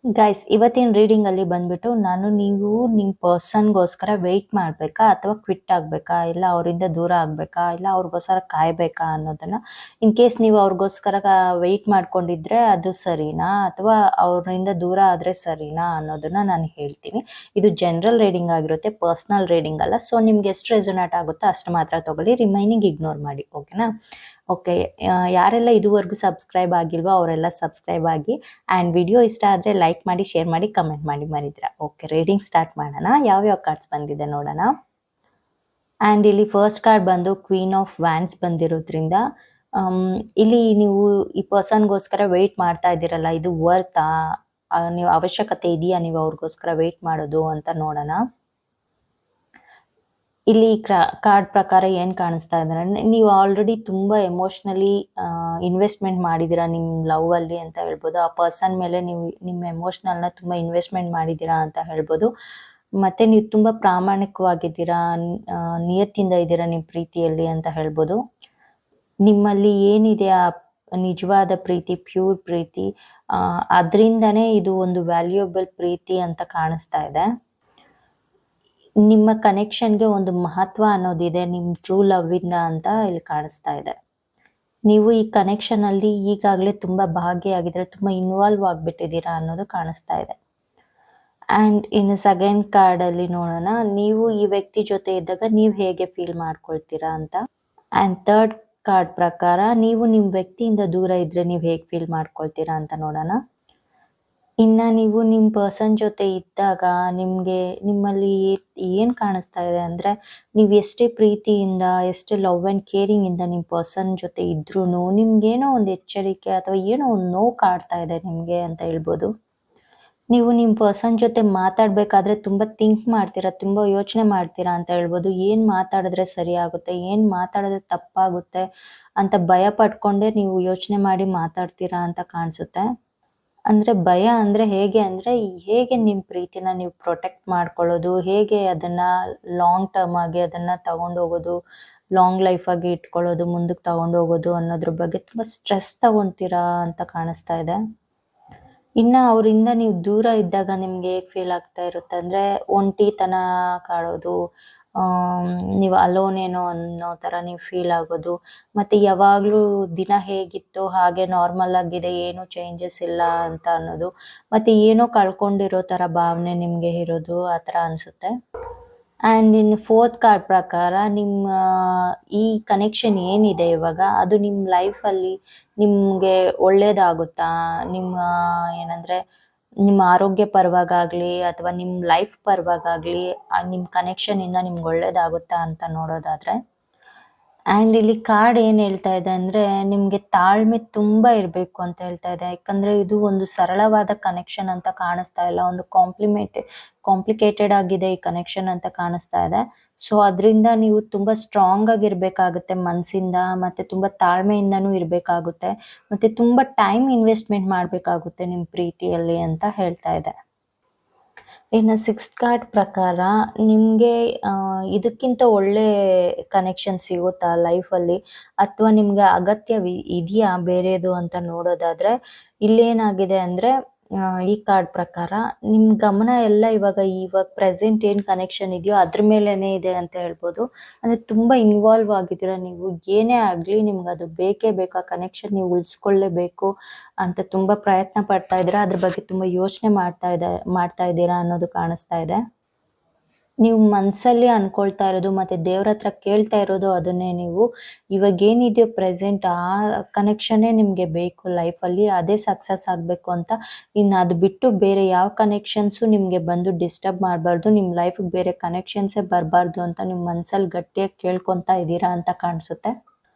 Guys ಇವತ್ತಿನ reading ಅಲ್ಲಿ ಬಂದ್ಬಿಟ್ಟು ನೀವು ನಿಮ್ ಪರ್ಸನ್ಗೋಸ್ಕರ ವೆಯ್ಟ್ ಮಾಡ್ಬೇಕಾ ಅಥವಾ ಕ್ವಿಟ್ ಆಗ್ಬೇಕಾ, ಇಲ್ಲ ಅವರಿಂದ ದೂರ ಆಗ್ಬೇಕಾ, ಇಲ್ಲ ಅವ್ರಿಗೋಸ್ಕರ ಕಾಯ್ಬೇಕಾ ಅನ್ನೋದನ್ನ, ಇನ್ ಕೇಸ್ ನೀವು ಅವ್ರಿಗೋಸ್ಕರ ವೆಯ್ಟ್ ಮಾಡ್ಕೊಂಡಿದ್ರೆ ಅದು ಸರಿನಾ ಅಥವಾ ಅವರಿಂದ ದೂರ ಆದ್ರೆ ಸರಿನಾ ಅನ್ನೋದನ್ನ ನಾನು ಹೇಳ್ತೀನಿ. ಇದು ಜನರಲ್ ರೀಡಿಂಗ್ ಆಗಿರುತ್ತೆ, ಪರ್ಸನಲ್ ರೀಡಿಂಗ್ ಅಲ್ಲ. ಸೊ ನಿಮ್ಗೆ ಎಷ್ಟು ರೆಸೊನೇಟ್ ಆಗುತ್ತೋ ಅಷ್ಟು ಮಾತ್ರ ತಗೊಳ್ಳಿ, ರಿಮೈನಿಂಗ್ ಇಗ್ನೋರ್ ಮಾಡಿ. ಓಕೆನಾ? ಓಕೆ, ಯಾರೆಲ್ಲ ಇದುವರೆಗೂ ಸಬ್ಸ್ಕ್ರೈಬ್ ಆಗಿಲ್ವೋ ಅವರೆಲ್ಲ ಸಬ್ಸ್ಕ್ರೈಬ್ ಆಗಿ, ಆ್ಯಂಡ್ ವಿಡಿಯೋ ಇಷ್ಟ ಆದರೆ ಲೈಕ್ ಮಾಡಿ, ಶೇರ್ ಮಾಡಿ, ಕಮೆಂಟ್ ಮಾಡಿ ಮರಿದಿರ. ಓಕೆ, ರೀಡಿಂಗ್ ಸ್ಟಾರ್ಟ್ ಮಾಡೋಣ. ಯಾವ್ಯಾವ ಕಾರ್ಡ್ಸ್ ಬಂದಿದೆ ನೋಡೋಣ. ಆ್ಯಂಡ್ ಇಲ್ಲಿ ಫಸ್ಟ್ ಕಾರ್ಡ್ ಬಂದು ಕ್ವೀನ್ ಆಫ್ ವ್ಯಾನ್ಸ್ ಬಂದಿರೋದ್ರಿಂದ ಇಲ್ಲಿ ನೀವು ಈ ಪರ್ಸನ್ಗೋಸ್ಕರ ವೆಯ್ಟ್ ಮಾಡ್ತಾ ಇದ್ದೀರಲ್ಲ, ಇದು ವರ್ತಾ, ನೀವು ಅವಶ್ಯಕತೆ ಇದೆಯಾ ನೀವು ಅವ್ರಿಗೋಸ್ಕರ ವೆಯ್ಟ್ ಮಾಡೋದು ಅಂತ ನೋಡೋಣ. ಇಲ್ಲಿ ಕಾರ್ಡ್ ಪ್ರಕಾರ ಏನ್ ಕಾಣಿಸ್ತಾ ಇದೆ ಅಂದ್ರೆ, ನೀವು ಆಲ್ರೆಡಿ ತುಂಬಾ ಎಮೋಷನಲಿ ಇನ್ವೆಸ್ಟ್ಮೆಂಟ್ ಮಾಡಿದೀರಾ ನಿಮ್ ಲವ್ ಅಲ್ಲಿ ಅಂತ ಹೇಳ್ಬೋದು. ಆ ಪರ್ಸನ್ ಮೇಲೆ ನೀವು ನಿಮ್ಮ ಎಮೋಷನಲ್ ನ ತುಂಬಾ ಇನ್ವೆಸ್ಟ್ಮೆಂಟ್ ಮಾಡಿದೀರಾ ಅಂತ ಹೇಳ್ಬೋದು. ಮತ್ತೆ ನೀವು ತುಂಬಾ ಪ್ರಾಮಾಣಿಕವಾಗಿದ್ದೀರಾ, ನಿಯತ್ತಿಂದ ಇದ್ದೀರಾ ನಿಮ್ ಪ್ರೀತಿಯಲ್ಲಿ ಅಂತ ಹೇಳ್ಬೋದು. ನಿಮ್ಮಲ್ಲಿ ಏನಿದೆ ಆ ನಿಜವಾದ ಪ್ರೀತಿ, ಪ್ಯೂರ್ ಪ್ರೀತಿ, ಅದರಿಂದನೇ ಇದು ಒಂದು ವ್ಯಾಲ್ಯೂಯಬಲ್ ಪ್ರೀತಿ ಅಂತ ಕಾಣಿಸ್ತಾ ಇದೆ. ನಿಮ್ಮ ಕನೆಕ್ಷನ್ಗೆ ಒಂದು ಮಹತ್ವ ಅನ್ನೋದಿದೆ ನಿಮ್ ಟ್ರೂ ಲವ್ ಇಂದ ಅಂತ ಇಲ್ಲಿ ಕಾಣಿಸ್ತಾ ಇದೆ. ನೀವು ಈ ಕನೆಕ್ಷನ್ ಅಲ್ಲಿ ಈಗಾಗಲೇ ತುಂಬಾ ಭಾಗಿಯಾಗಿದ್ರೆ, ತುಂಬಾ ಇನ್ವಾಲ್ವ್ ಆಗ್ಬಿಟ್ಟಿದ್ದೀರಾ ಅನ್ನೋದು ಕಾಣಿಸ್ತಾ ಇದೆ. ಅಂಡ್ ಇನ್ನು ಸೆಕೆಂಡ್ ಕಾರ್ಡ್ ಅಲ್ಲಿ ನೋಡೋಣ, ನೀವು ಈ ವ್ಯಕ್ತಿ ಜೊತೆ ಇದ್ದಾಗ ನೀವು ಹೇಗೆ ಫೀಲ್ ಮಾಡ್ಕೊಳ್ತೀರಾ ಅಂತ. ಅಂಡ್ ಥರ್ಡ್ ಕಾರ್ಡ್ ಪ್ರಕಾರ ನೀವು ನಿಮ್ ವ್ಯಕ್ತಿಯಿಂದ ದೂರ ಇದ್ರೆ ನೀವು ಹೇಗೆ ಫೀಲ್ ಮಾಡ್ಕೊಳ್ತೀರಾ ಅಂತ ನೋಡೋಣ. ಇನ್ನ ನೀವು ನಿಮ್ ಪರ್ಸನ್ ಜೊತೆ ಇದ್ದಾಗ ನಿಮ್ಮಲ್ಲಿ ಏನ್ ಕಾಣಿಸ್ತಾ ಇದೆ ಅಂದ್ರೆ, ನೀವ್ ಎಷ್ಟೇ ಪ್ರೀತಿಯಿಂದ, ಎಷ್ಟೇ ಲವ್ ಅಂಡ್ ಕೇರಿಂಗ್ ಇಂದ ನಿಮ್ ಪರ್ಸನ್ ಜೊತೆ ಇದ್ರೂನು ನಿಮ್ಗೇನೋ ಒಂದು ಎಚ್ಚರಿಕೆ ಅಥವಾ ಏನೋ ಒಂದು ನೋವು ಕಾಡ್ತಾ ಇದೆ ನಿಮ್ಗೆ ಅಂತ ಹೇಳ್ಬೋದು. ನೀವು ನಿಮ್ ಪರ್ಸನ್ ಜೊತೆ ಮಾತಾಡ್ಬೇಕಾದ್ರೆ ತುಂಬಾ ಥಿಂಕ್ ಮಾಡ್ತೀರಾ, ತುಂಬಾ ಯೋಚನೆ ಮಾಡ್ತೀರಾ ಅಂತ ಹೇಳ್ಬೋದು. ಏನ್ ಮಾತಾಡಿದ್ರೆ ಸರಿ ಆಗುತ್ತೆ, ಏನ್ ಮಾತಾಡಿದ್ರೆ ತಪ್ಪಾಗುತ್ತೆ ಅಂತ ಭಯ ಪಟ್ಕೊಂಡೇ ನೀವು ಯೋಚನೆ ಮಾಡಿ ಮಾತಾಡ್ತೀರಾ ಅಂತ ಕಾಣಿಸುತ್ತೆ. ಅಂದ್ರೆ ಭಯ ಅಂದ್ರೆ ಹೇಗೆ ಅಂದ್ರೆ, ಹೇಗೆ ನಿಮ್ ಪ್ರೀತಿನ ನೀವು ಪ್ರೊಟೆಕ್ಟ್ ಮಾಡ್ಕೊಳ್ಳೋದು, ಹೇಗೆ ಅದನ್ನ ಲಾಂಗ್ ಟರ್ಮ್ ಆಗಿ ಅದನ್ನ ತಗೊಂಡೋಗೋದು, ಲಾಂಗ್ ಲೈಫ್ ಆಗಿ ಇಟ್ಕೊಳ್ಳೋದು, ಮುಂದಕ್ಕೆ ತಗೊಂಡೋಗೋದು ಅನ್ನೋದ್ರ ಬಗ್ಗೆ ತುಂಬಾ ಸ್ಟ್ರೆಸ್ ತಗೊಂತೀರಾ ಅಂತ ಕಾಣಿಸ್ತಾ ಇದೆ. ಇನ್ನ ಅವರಿಂದ ನೀವು ದೂರ ಇದ್ದಾಗ ನಿಮ್ಗೆ ಹೇಗ್ ಫೀಲ್ ಆಗ್ತಾ ಇರುತ್ತೆ ಅಂದ್ರೆ, ಒಂಟಿತನ ಕಾಡೋದು, ನೀವು ಅಲೋನ್ ಏನೋ ಅನ್ನೋ ತರ ನೀವು ಫೀಲ್ ಆಗೋದು, ಮತ್ತೆ ಯಾವಾಗ್ಲೂ ದಿನ ಹೇಗಿತ್ತೋ ಹಾಗೆ ನಾರ್ಮಲ್ ಆಗಿದೆ, ಏನು ಚೇಂಜಸ್ ಇಲ್ಲ ಅಂತ ಅನ್ನೋದು, ಮತ್ತೆ ಏನೋ ಕಳ್ಕೊಂಡಿರೋ ತರ ಭಾವನೆ ನಿಮ್ಗೆ ಇರೋದು, ಆ ತರ ಅನ್ಸುತ್ತೆ. ಅಂಡ್ ಇನ್ ಫೋರ್ತ್ ಕಾರ್ಡ್ ಪ್ರಕಾರ ನಿಮ್ಮ ಈ ಕನೆಕ್ಷನ್ ಏನಿದೆ ಇವಾಗ, ಅದು ನಿಮ್ ಲೈಫ್ ಅಲ್ಲಿ ನಿಮ್ಗೆ ಒಳ್ಳೇದಾಗುತ್ತಾ, ನಿಮ್ಮ ಏನಂದ್ರೆ ನಿಮ್ಮ ಆರೋಗ್ಯ ಪರವಾಗ್ಲಿ ಅಥವಾ ನಿಮ್ ಲೈಫ್ ಪರವಾಗ್ಲಿ ನಿಮ್ ಕನೆಕ್ಷನ್ ಇಂದ ನಿಮ್ಗೆ ಒಳ್ಳೇದಾಗುತ್ತಾ ಅಂತ ನೋಡೋದಾದ್ರೆ. ಅಂಡ್ ಇಲ್ಲಿ ಕಾರ್ಡ್ ಏನ್ ಹೇಳ್ತಾ ಇದೆ ಅಂದ್ರೆ, ನಿಮ್ಗೆ ತಾಳ್ಮೆ ತುಂಬಾ ಇರ್ಬೇಕು ಅಂತ ಹೇಳ್ತಾ ಇದೆ. ಯಾಕಂದ್ರೆ ಇದು ಒಂದು ಸರಳವಾದ ಕನೆಕ್ಷನ್ ಅಂತ ಕಾಣಿಸ್ತಾ ಇಲ್ಲ, ಒಂದು ಕಾಂಪ್ಲಿಕೇಟೆಡ್ ಆಗಿದೆ ಈ ಕನೆಕ್ಷನ್ ಅಂತ ಕಾಣಿಸ್ತಾ ಇದೆ. ಸೊ ಅದರಿಂದ ನೀವು ತುಂಬಾ ಸ್ಟ್ರಾಂಗ್ ಆಗಿರ್ಬೇಕಾಗುತ್ತೆ ಮನ್ಸಿಂದ, ಮತ್ತೆ ತುಂಬಾ ತಾಳ್ಮೆಯಿಂದನೂ ಇರ್ಬೇಕಾಗುತ್ತೆ, ಮತ್ತೆ ತುಂಬಾ ಟೈಮ್ ಇನ್ವೆಸ್ಟ್ಮೆಂಟ್ ಮಾಡ್ಬೇಕಾಗುತ್ತೆ ನಿಮ್ ಪ್ರೀತಿಯಲ್ಲಿ ಅಂತ ಹೇಳ್ತಾ ಇದೆ. ಇನ್ನು ಸಿಕ್ಸ್ತ್ ಕಾರ್ಡ್ ಪ್ರಕಾರ ನಿಮ್ಗೆ ಇದಕ್ಕಿಂತ ಒಳ್ಳೆ ಕನೆಕ್ಷನ್ ಸಿಗುತ್ತಾ ಲೈಫಲ್ಲಿ, ಅಥವಾ ನಿಮ್ಗೆ ಅಗತ್ಯ ಇದೆಯಾ ಬೇರೆದು ಅಂತ ನೋಡೋದಾದ್ರೆ, ಇಲ್ಲೇನಾಗಿದೆ ಅಂದ್ರೆ, ಈ ಕಾರ್ಡ್ ಪ್ರಕಾರ ನಿಮ್ ಗಮನ ಎಲ್ಲ ಇವಾಗ ಪ್ರೆಸೆಂಟ್ ಏನ್ ಕನೆಕ್ಷನ್ ಇದೆಯೋ ಅದ್ರ ಮೇಲೇನೆ ಇದೆ ಅಂತ ಹೇಳ್ಬೋದು. ಅಂದ್ರೆ ತುಂಬಾ ಇನ್ವಾಲ್ವ್ ಆಗಿದ್ದೀರಾ ನೀವು, ಏನೇ ಆಗ್ಲಿ ನಿಮ್ಗೆ ಅದು ಬೇಕೇ ಬೇಕು, ಆ ಕನೆಕ್ಷನ್ ನೀವು ಉಳಿಸ್ಕೊಳ್ಳೇಬೇಕು ಅಂತ ತುಂಬಾ ಪ್ರಯತ್ನ ಪಡ್ತಾ ಇದ್ದೀರಾ, ಅದ್ರ ಬಗ್ಗೆ ತುಂಬಾ ಯೋಚನೆ ಮಾಡ್ತಾ ಇದ್ದೀರಾ ಅನ್ನೋದು ಕಾಣಿಸ್ತಾ ಇದೆ. ನೀವು ಮನ್ಸಲ್ಲಿ ಅನ್ಕೊಳ್ತಾ ಇರೋದು ಮತ್ತೆ ದೇವ್ರ ಹತ್ರ ಕೇಳ್ತಾ ಇರೋದು ಅದನ್ನೇ. ನೀವು ಇವಾಗ ಏನಿದೆಯೋ ಪ್ರೆಸೆಂಟ್, ಆ ಕನೆಕ್ಷನ್ನೇ ನಿಮ್ಗೆ ಬೇಕು ಲೈಫಲ್ಲಿ, ಅದೇ ಸಕ್ಸಸ್ ಆಗ್ಬೇಕು ಅಂತ. ಇನ್ನು ಅದು ಬಿಟ್ಟು ಬೇರೆ ಯಾವ ಕನೆಕ್ಷನ್ಸು ನಿಮ್ಗೆ ಬಂದು ಡಿಸ್ಟರ್ಬ್ ಮಾಡಬಾರ್ದು, ನಿಮ್ ಲೈಫ್ ಬೇರೆ ಕನೆಕ್ಷನ್ಸೇ ಬರಬಾರ್ದು ಅಂತ ನಿಮ್ ಮನ್ಸಲ್ಲಿ ಗಟ್ಟಿಯಾಗಿ ಕೇಳ್ಕೊಂತಾ ಇದ್ದೀರಾ ಅಂತ ಕಾಣಿಸುತ್ತೆ.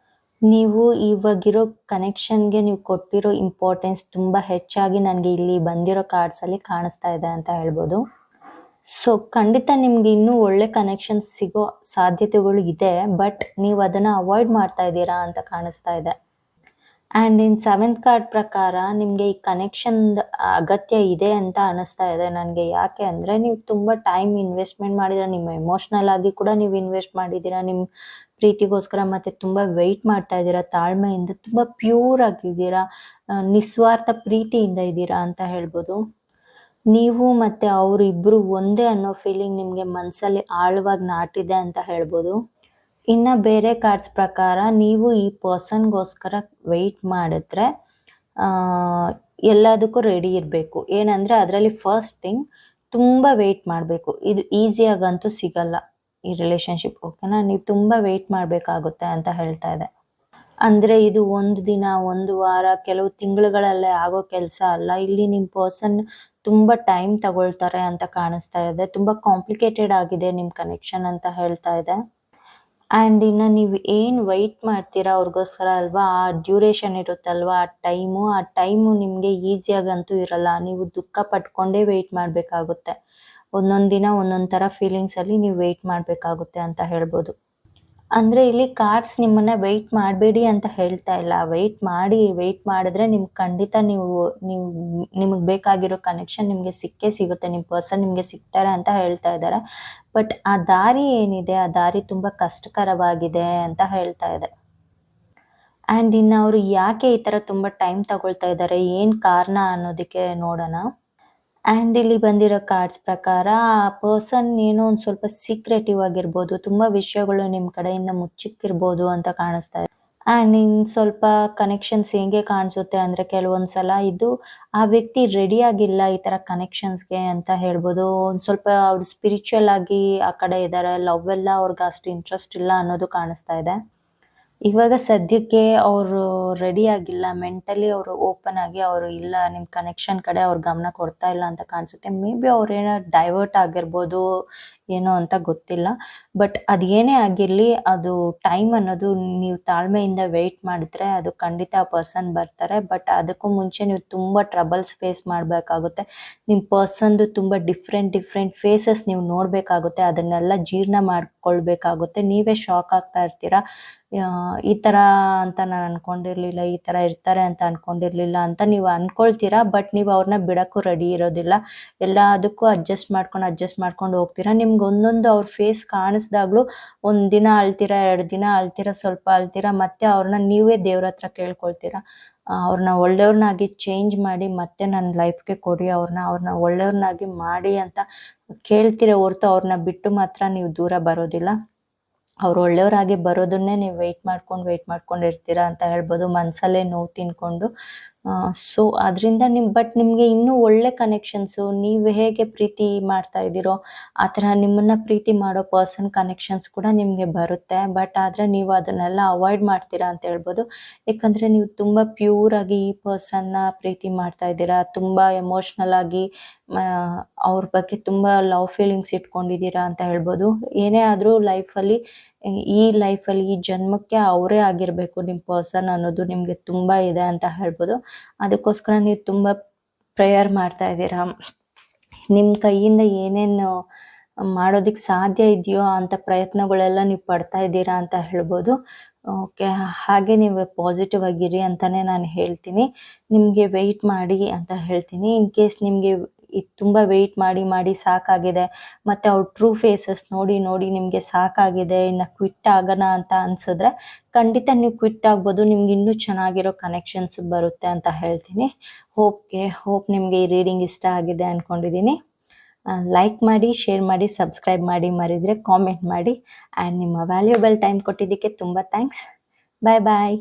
ನೀವು ಇವಾಗಿರೋ ಕನೆಕ್ಷನ್ಗೆ ನೀವು ಕೊಟ್ಟಿರೋ ಇಂಪಾರ್ಟೆನ್ಸ್ ತುಂಬಾ ಹೆಚ್ಚಾಗಿ ನನಗೆ ಇಲ್ಲಿ ಬಂದಿರೋ ಕಾರ್ಡ್ಸ್ ಅಲ್ಲಿ ಕಾಣಿಸ್ತಾ ಇದೆ ಅಂತ ಹೇಳ್ಬೋದು. ಸೊ ಖಂಡಿತ ನಿಮ್ಗೆ ಇನ್ನೂ ಒಳ್ಳೆ ಕನೆಕ್ಷನ್ ಸಿಗೋ ಸಾಧ್ಯತೆಗಳು ಇದೆ, ಬಟ್ ನೀವು ಅದನ್ನ ಅವಾಯ್ಡ್ ಮಾಡ್ತಾ ಇದ್ದೀರಾ ಅಂತ ಕಾಣಿಸ್ತಾ ಇದೆ. ಅಂಡ್ ಇನ್ ಸೆವೆಂತ್ ಕಾರ್ಡ್ ಪ್ರಕಾರ ನಿಮ್ಗೆ ಈ ಕನೆಕ್ಷನ್ ಅಗತ್ಯ ಇದೆ ಅಂತ ಅನಿಸ್ತಾ ಇದೆ ನನಗೆ. ಯಾಕೆ ಅಂದ್ರೆ, ನೀವು ತುಂಬಾ ಟೈಮ್ ಇನ್ವೆಸ್ಟ್ಮೆಂಟ್ ಮಾಡಿದ್ದೀರಾ, ನಿಮ್ಮ ಎಮೋಷನಲ್ ಆಗಿ ಕೂಡ ನೀವು ಇನ್ವೆಸ್ಟ್ ಮಾಡಿದ್ದೀರಾ ನಿಮ್ ಪ್ರೀತಿಗೋಸ್ಕರ, ಮತ್ತೆ ತುಂಬಾ ವೆಯ್ಟ್ ಮಾಡ್ತಾ ಇದ್ದೀರಾ ತಾಳ್ಮೆಯಿಂದ, ತುಂಬಾ ಪ್ಯೂರ್ ಆಗಿದ್ದೀರಾ, ನಿಸ್ವಾರ್ಥ ಪ್ರೀತಿಯಿಂದ ಇದ್ದೀರಾ ಅಂತ ಹೇಳ್ಬೋದು. ನೀವು ಮತ್ತೆ ಅವರಿಬ್ರು ಒಂದೇ ಅನ್ನೋ ಫೀಲಿಂಗ್ ನಿಮಗೆ ಮನಸ್ಸಲ್ಲಿ ಆಳವಾಗಿ ನಾಟಿದೆ ಅಂತ ಹೇಳ್ಬೋದು. ಇನ್ನು ಬೇರೆ ಕಾರ್ಡ್ಸ್ ಪ್ರಕಾರ ನೀವು ಈ ಪರ್ಸನ್ಗೋಸ್ಕರ ವೆಯ್ಟ್ ಮಾಡಿದ್ರೆ ಆ, ಎಲ್ಲದಕ್ಕೂ ರೆಡಿ ಇರಬೇಕು. ಏನಂದರೆ ಅದರಲ್ಲಿ ಫಸ್ಟ್ ಥಿಂಗ್ ತುಂಬ ವೆಯ್ಟ್ ಮಾಡಬೇಕು. ಇದು ಈಸಿಯಾಗಂತೂ ಸಿಗಲ್ಲ ಈ ರಿಲೇಷನ್ಶಿಪ್, ಓಕೆನಾ? ನೀವು ತುಂಬ ವೆಯ್ಟ್ ಮಾಡಬೇಕಾಗುತ್ತೆ ಅಂತ ಹೇಳ್ತಾ ಇದೆ. ಅಂದರೆ ಇದು ಒಂದು ದಿನ, ಒಂದು ವಾರ, ಕೆಲವು ತಿಂಗಳುಗಳಲ್ಲೇ ಆಗೋ ಕೆಲಸ ಅಲ್ಲ. ಇಲ್ಲಿ ನಿಮ್ಮ ಪರ್ಸನ್ ತುಂಬ ಟೈಮ್ ತಗೊಳ್ತಾರೆ ಅಂತ ಕಾಣಿಸ್ತಾ ಇದೆ. ತುಂಬ ಕಾಂಪ್ಲಿಕೇಟೆಡ್ ಆಗಿದೆ ನಿಮ್ಮ ಕನೆಕ್ಷನ್ ಅಂತ ಹೇಳ್ತಾ ಇದೆ. ಆ್ಯಂಡ್ ಇನ್ನು ನೀವು ಏನು ವೆಯ್ಟ್ ಮಾಡ್ತೀರಾ ಅವ್ರಿಗೋಸ್ಕರ ಅಲ್ವಾ, ಆ ಡ್ಯೂರೇಷನ್ ಇರುತ್ತಲ್ವ, ಆ ಟೈಮು ನಿಮಗೆ ಈಸಿಯಾಗಂತೂ ಇರಲ್ಲ. ನೀವು ದುಃಖ ಪಟ್ಕೊಂಡೇ ವೆಯ್ಟ್ ಮಾಡಬೇಕಾಗುತ್ತೆ. ಒಂದೊಂದು ದಿನ ಒಂದೊಂದು ಥರ ಫೀಲಿಂಗ್ಸಲ್ಲಿ ನೀವು ವೆಯ್ಟ್ ಮಾಡಬೇಕಾಗುತ್ತೆ ಅಂತ ಹೇಳ್ಬೋದು. ಅಂದರೆ ಇಲ್ಲಿ ಕಾರ್ಡ್ಸ್ ನಿಮ್ಮನ್ನು ವೆಯ್ಟ್ ಮಾಡಬೇಡಿ ಅಂತ ಹೇಳ್ತಾ ಇಲ್ಲ. ವೆಯ್ಟ್ ಮಾಡಿದ್ರೆ ನಿಮ್ಗೆ ಖಂಡಿತ ನೀವು ನೀವು ನಿಮಗೆ ಬೇಕಾಗಿರೋ ಕನೆಕ್ಷನ್ ನಿಮಗೆ ಸಿಕ್ಕೇ ಸಿಗುತ್ತೆ. ನಿಮ್ಮ ಪರ್ಸನ್ ನಿಮಗೆ ಸಿಗ್ತಾರೆ ಅಂತ ಹೇಳ್ತಾ ಇದ್ದಾರೆ. ಬಟ್ ಆ ದಾರಿ ಏನಿದೆ, ಆ ದಾರಿ ತುಂಬ ಕಷ್ಟಕರವಾಗಿದೆ ಅಂತ ಹೇಳ್ತಾ ಇದೆ. ಆ್ಯಂಡ್ ಇನ್ನು ಅವರು ಯಾಕೆ ಈ ಥರ ತುಂಬ ಟೈಮ್ ತಗೊಳ್ತಾ ಇದ್ದಾರೆ, ಏನು ಕಾರಣ ಅನ್ನೋದಕ್ಕೆ ನೋಡೋಣ. ಆ್ಯಂಡ್ ಇಲ್ಲಿ ಬಂದಿರೋ ಕಾರ್ಡ್ಸ್ ಪ್ರಕಾರ ಆ ಪರ್ಸನ್ ಏನೋ ಒಂದು ಸ್ವಲ್ಪ ಸೀಕ್ರೆಟಿವ್ ಆಗಿರ್ಬೋದು, ತುಂಬ ವಿಷಯಗಳು ನಿಮ್ಮ ಕಡೆಯಿಂದ ಮುಚ್ಚಿಕ್ಕಿರ್ಬೋದು ಅಂತ ಕಾಣಿಸ್ತಾ ಇದೆ. ಆ್ಯಂಡ್ ಇನ್ನು ಸ್ವಲ್ಪ ಕನೆಕ್ಷನ್ಸ್ ಹೆಂಗೆ ಕಾಣಿಸುತ್ತೆ ಅಂದರೆ, ಕೆಲವೊಂದು ಸಲ ಇದು ಆ ವ್ಯಕ್ತಿ ರೆಡಿ ಆಗಿಲ್ಲ ಈ ಥರ ಕನೆಕ್ಷನ್ಸ್ಗೆ ಅಂತ ಹೇಳ್ಬೋದು. ಒಂದು ಸ್ವಲ್ಪ ಅವ್ರು ಸ್ಪಿರಿಚುವಲ್ ಆಗಿ ಆ ಕಡೆ ಇದ್ದಾರೆ, ಲವ್ ಎಲ್ಲ ಅವ್ರಿಗೆ ಅಷ್ಟು ಇಂಟ್ರೆಸ್ಟ್ ಇಲ್ಲ ಅನ್ನೋದು ಕಾಣಿಸ್ತಾ ಇದೆ. ಇವಾಗ ಸದ್ಯಕ್ಕೆ ಅವರು ರೆಡಿ ಆಗಿಲ್ಲ, ಮೆಂಟಲಿ ಅವರು ಓಪನ್ ಆಗಿ ಅವರು ಇಲ್ಲ, ನಿಮ್ಮ ಕನೆಕ್ಷನ್ ಕಡೆ ಅವ್ರು ಗಮನ ಕೊಡ್ತಾ ಇಲ್ಲ ಅಂತ ಕಾಣಿಸುತ್ತೆ. ಮೇ ಬಿ ಅವ್ರೇನೋ ಡೈವರ್ಟ್ ಆಗಿರ್ಬೋದು, ಏನೋ ಅಂತ ಗೊತ್ತಿಲ್ಲ. ಬಟ್ ಅದು ಏನೇ ಆಗಿರಲಿ, ಅದು ಟೈಮ್ ಅನ್ನೋದು ನೀವು ತಾಳ್ಮೆಯಿಂದ ವೆಯ್ಟ್ ಮಾಡಿದ್ರೆ ಅದು ಖಂಡಿತ ಆ ಪರ್ಸನ್ ಬರ್ತಾರೆ. ಬಟ್ ಅದಕ್ಕೂ ಮುಂಚೆ ನೀವು ತುಂಬ ಟ್ರಬಲ್ಸ್ ಫೇಸ್ ಮಾಡಬೇಕಾಗುತ್ತೆ. ನಿಮ್ಮ ಪರ್ಸನ್ದು ತುಂಬ ಡಿಫ್ರೆಂಟ್ ಫೇಸಸ್ ನೀವು ನೋಡಬೇಕಾಗುತ್ತೆ. ಅದನ್ನೆಲ್ಲ ಜೀರ್ಣ ಮಾಡ್ಕೊಳ್ಬೇಕಾಗುತ್ತೆ. ನೀವೇ ಶಾಕ್ ಆಗ್ತಾ ಇರ್ತೀರಾ, ಈ ಥರ ಅಂತ ನಾನು ಅನ್ಕೊಂಡಿರ್ಲಿಲ್ಲ, ಈ ಥರ ಇರ್ತಾರೆ ಅಂತ ಅನ್ಕೊಂಡಿರ್ಲಿಲ್ಲ ಅಂತ ನೀವು ಅನ್ಕೊಳ್ತೀರಾ. ಬಟ್ ನೀವು ಅವ್ರನ್ನ ಬಿಡೋಕ್ಕೂ ರೆಡಿ ಇರೋದಿಲ್ಲ. ಎಲ್ಲದಕ್ಕೂ ಅಡ್ಜಸ್ಟ್ ಮಾಡ್ಕೊಂಡು ಹೋಗ್ತೀರಾ. ನಿಮ್ಗೆ ಒಂದೊಂದು ಅವ್ರ ಫೇಸ್ ಕಾಣಿಸ್ದಾಗ್ಲೂ 1 ದಿನ ಅಳ್ತೀರಾ, 2 ದಿನ ಅಳ್ತೀರಾ, ಸ್ವಲ್ಪ ಅಳ್ತೀರಾ, ಮತ್ತೆ ಅವ್ರನ್ನ ನೀವೇ ದೇವ್ರ ಹತ್ರ ಕೇಳ್ಕೊಳ್ತೀರಾ, ಅವ್ರನ್ನ ಒಳ್ಳೆಯವ್ರನ್ನಾಗಿ ಚೇಂಜ್ ಮಾಡಿ ಮತ್ತೆ ನನ್ನ ಲೈಫ್ಗೆ ಕೊಡಿ, ಅವ್ರನ್ನ ಒಳ್ಳೆಯವ್ರನ್ನಾಗಿ ಮಾಡಿ ಅಂತ ಕೇಳ್ತೀರ ಹೊರ್ತು ಅವ್ರನ್ನ ಬಿಟ್ಟು ಮಾತ್ರ ನೀವು ದೂರ ಬರೋದಿಲ್ಲ. ಅವ್ರು ಒಳ್ಳೆಯವರಾಗಿ ಬರೋದನ್ನೇ ನೀವು ವೆಯ್ಟ್ ಮಾಡ್ಕೊಂಡು ಇರ್ತೀರಾ ಅಂತ ಹೇಳ್ಬೋದು, ಮನಸಲ್ಲೇ ನೋವು ತಿನ್ಕೊಂಡು. ಸೊ ಅದರಿಂದ ಬಟ್ ನಿಮಗೆ ಇನ್ನೂ ಒಳ್ಳೆ ಕನೆಕ್ಷನ್ಸು, ನೀವು ಹೇಗೆ ಪ್ರೀತಿ ಮಾಡ್ತಾ ಇದ್ದೀರೋ ಆ ಥರ ನಿಮ್ಮನ್ನು ಪ್ರೀತಿ ಮಾಡೋ ಪರ್ಸನ್ ಕನೆಕ್ಷನ್ಸ್ ಕೂಡ ನಿಮಗೆ ಬರುತ್ತೆ. ಬಟ್ ಆದರೆ ನೀವು ಅದನ್ನೆಲ್ಲ ಅವಾಯ್ಡ್ ಮಾಡ್ತೀರಾ ಅಂತ ಹೇಳ್ಬೋದು. ಯಾಕಂದರೆ ನೀವು ತುಂಬ ಪ್ಯೂರಾಗಿ ಈ ಪರ್ಸನ್ನ ಪ್ರೀತಿ ಮಾಡ್ತಾ ಇದ್ದೀರಾ, ತುಂಬ ಎಮೋಷ್ನಲ್ ಆಗಿ ಅವ್ರ ಬಗ್ಗೆ ತುಂಬ ಲವ್ ಫೀಲಿಂಗ್ಸ್ ಇಟ್ಕೊಂಡಿದ್ದೀರಾ ಅಂತ ಹೇಳ್ಬೋದು. ಏನೇ ಆದರೂ ಈ ಜನ್ಮಕ್ಕೆ ಅವರೇ ಆಗಿರಬೇಕು ನಿಮ್ಮ ಪರ್ಸನ್ ಅನ್ನೋದು ನಿಮಗೆ ತುಂಬ ಇದೆ ಅಂತ ಹೇಳ್ಬೋದು. ಅದಕ್ಕೋಸ್ಕರ ನೀವು ತುಂಬ ಪ್ರೇಯರ್ ಮಾಡ್ತಾ ಇದ್ದೀರಾ. ನಿಮ್ಮ ಕೈಯಿಂದ ಏನೇನು ಮಾಡೋದಕ್ಕೆ ಸಾಧ್ಯ ಇದೆಯೋ ಅಂಥ ಪ್ರಯತ್ನಗಳೆಲ್ಲ ನೀವು ಪಡ್ತಾ ಇದ್ದೀರಾ ಅಂತ ಹೇಳ್ಬೋದು. ಓಕೆ, ಹಾಗೆ ನೀವು ಪಾಸಿಟಿವ್ ಆಗಿರಿ ಅಂತಲೇ ನಾನು ಹೇಳ್ತೀನಿ. ನಿಮಗೆ ವೆಯ್ಟ್ ಮಾಡಿ ಅಂತ ಹೇಳ್ತೀನಿ. ಇನ್ ಕೇಸ್ ನಿಮಗೆ ತುಂಬ ವೆಯ್ಟ್ ಮಾಡಿ ಸಾಕಾಗಿದೆ, ಮತ್ತು ಅವ್ರ ಟ್ರೂ ಫೇಸಸ್ ನೋಡಿ ನಿಮಗೆ ಸಾಕಾಗಿದೆ, ಇನ್ನು ಕ್ವಿಟ್ ಆಗೋಣ ಅಂತ ಅನಿಸಿದ್ರೆ ಖಂಡಿತ ನೀವು ಕ್ವಿಟ್ ಆಗ್ಬೋದು. ನಿಮ್ಗೆ ಇನ್ನೂ ಚೆನ್ನಾಗಿರೋ ಕನೆಕ್ಷನ್ಸ್ ಬರುತ್ತೆ ಅಂತ ಹೇಳ್ತೀನಿ. ಹೋಪ್ ನಿಮಗೆ ಈ ರೀಡಿಂಗ್ ಇಷ್ಟ ಆಗಿದೆ ಅಂದ್ಕೊಂಡಿದ್ದೀನಿ. ಲೈಕ್ ಮಾಡಿ, ಶೇರ್ ಮಾಡಿ, ಸಬ್ಸ್ಕ್ರೈಬ್ ಮಾಡಿ, ಮರಿದರೆ ಕಾಮೆಂಟ್ ಮಾಡಿ. ಆ್ಯಂಡ್ ನಿಮ್ಮ ವ್ಯಾಲ್ಯೂಬಲ್ ಟೈಮ್ ಕೊಟ್ಟಿದ್ದಕ್ಕೆ ತುಂಬ ಥ್ಯಾಂಕ್ಸ್. ಬಾಯ್.